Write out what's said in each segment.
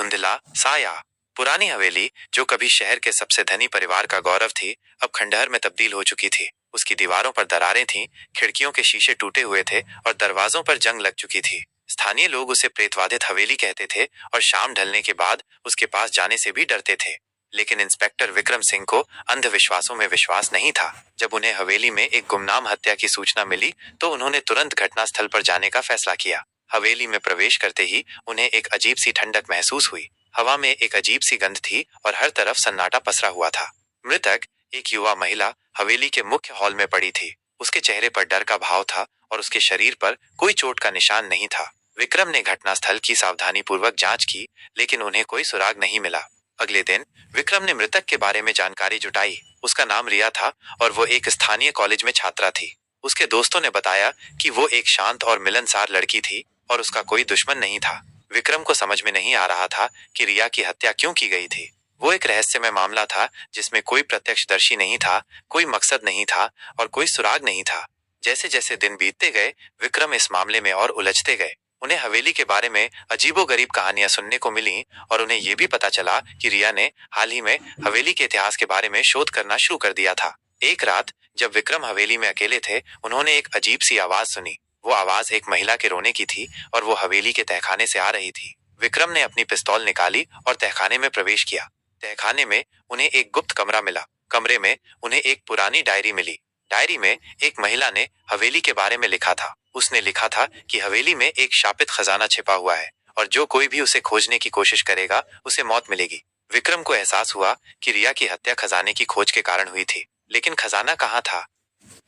धुंधला साया। पुरानी हवेली, जो कभी शहर के सबसे धनी परिवार का गौरव थी, अब खंडहर में तब्दील हो चुकी थी। उसकी दीवारों पर दरारें थीं, खिड़कियों के शीशे टूटे हुए थे और दरवाजों पर जंग लग चुकी थी। स्थानीय लोग उसे प्रेतवाधित हवेली कहते थे और शाम ढलने के बाद उसके पास जाने से भी डरते थे। लेकिन इंस्पेक्टर विक्रम सिंह को अंधविश्वासों में विश्वास नहीं था। जब उन्हें हवेली में एक गुमनाम हत्या की सूचना मिली तो उन्होंने तुरंत घटनास्थल पर जाने का फैसला किया। हवेली में प्रवेश करते ही उन्हें एक अजीब सी ठंडक महसूस हुई। हवा में एक अजीब सी गंध थी और हर तरफ सन्नाटा पसरा हुआ था। मृतक, एक युवा महिला, हवेली के मुख्य हॉल में पड़ी थी। उसके चेहरे पर डर का भाव था और उसके शरीर पर कोई चोट का निशान नहीं था। विक्रम ने घटनास्थल की सावधानी पूर्वक जांच की, लेकिन उन्हें कोई सुराग नहीं मिला। अगले दिन विक्रम ने मृतक के बारे में जानकारी जुटाई। उसका नाम रिया था और वो एक स्थानीय कॉलेज में छात्रा थी। उसके दोस्तों ने बताया कि वो एक शांत और मिलनसार लड़की थी और उसका कोई दुश्मन नहीं था। विक्रम को समझ में नहीं आ रहा था कि रिया की हत्या क्यों की गई थी। वो एक रहस्यमय मामला था जिसमें कोई प्रत्यक्षदर्शी नहीं था, कोई मकसद नहीं था और कोई सुराग नहीं था। जैसे जैसे दिन बीतते गए, विक्रम इस मामले में और उलझते गए। उन्हें हवेली के बारे में अजीबोगरीब कहानियां सुनने को मिली और उन्हें यह भी पता चला कि रिया ने हाल ही में हवेली के इतिहास के बारे में शोध करना शुरू कर दिया था। एक रात जब विक्रम हवेली में अकेले थे, उन्होंने एक अजीब सी आवाज सुनी। वो आवाज एक महिला के रोने की थी और वो हवेली के तहखाने से आ रही थी। विक्रम ने अपनी पिस्तौल निकाली और तहखाने में प्रवेश किया। तहखाने में उन्हें एक गुप्त कमरा मिला। कमरे में उन्हें एक पुरानी डायरी मिली। डायरी में एक महिला ने हवेली के बारे में लिखा था। उसने लिखा था कि हवेली में एक शापित खजाना छिपा हुआ है और जो कोई भी उसे खोजने की कोशिश करेगा उसे मौत मिलेगी। विक्रम को एहसास हुआ कि रिया की हत्या खजाने की खोज के कारण हुई थी, लेकिन खजाना कहाँ था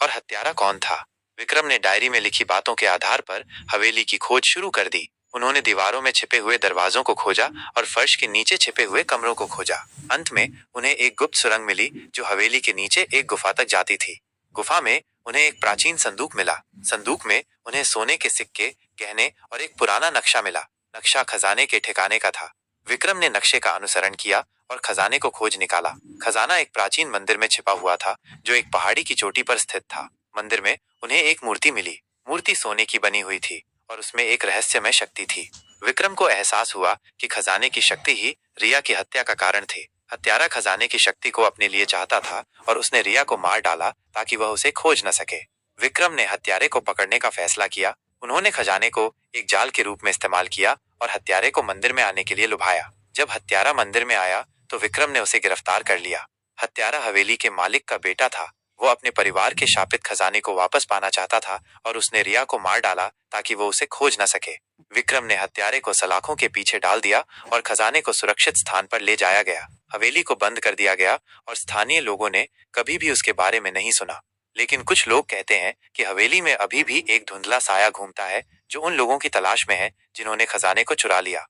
और हत्यारा कौन था? विक्रम ने डायरी में लिखी बातों के आधार पर हवेली की खोज शुरू कर दी। उन्होंने दीवारों में छिपे हुए दरवाजों को खोजा और फर्श के नीचे छिपे हुए कमरों को खोजा। अंत में उन्हें एक गुप्त सुरंग मिली जो हवेली के नीचे एक गुफा तक जाती थी। गुफा में उन्हें एक प्राचीन संदूक मिला। संदूक में उन्हें सोने के सिक्के, गहने और एक पुराना नक्शा मिला। नक्शा खजाने के ठिकाने का था। विक्रम ने नक्शे का अनुसरण किया और खजाने को खोज निकाला। खजाना एक प्राचीन मंदिर में छिपा हुआ था जो एक पहाड़ी की चोटी पर स्थित था। मंदिर में उन्हें एक मूर्ति मिली। मूर्ति सोने की बनी हुई थी और उसमें एक रहस्यमय शक्ति थी। विक्रम को एहसास हुआ कि खजाने की शक्ति ही रिया की हत्या का कारण थी। हत्यारा खजाने की शक्ति को अपने लिए चाहता था और उसने रिया को मार डाला ताकि वह उसे खोज न सके। विक्रम ने हत्यारे को पकड़ने का फैसला किया। उन्होंने खजाने को एक जाल के रूप में इस्तेमाल किया और हत्यारे को मंदिर में आने के लिए लुभाया। जब हत्यारा मंदिर में आया तो विक्रम ने उसे गिरफ्तार कर लिया। हत्यारा हवेली के मालिक का बेटा था। वो अपने परिवार के शापित खजाने को वापस पाना चाहता था और उसने रिया को मार डाला ताकि वो उसे खोज न सके। विक्रम ने हत्यारे को सलाखों के पीछे डाल दिया और खजाने को सुरक्षित स्थान पर ले जाया गया। हवेली को बंद कर दिया गया और स्थानीय लोगों ने कभी भी उसके बारे में नहीं सुना। लेकिन कुछ लोग कहते हैं कि हवेली में अभी भी एक धुंधला साया घूमता है जो उन लोगों की तलाश में है जिन्होंने खजाने को चुरा लिया।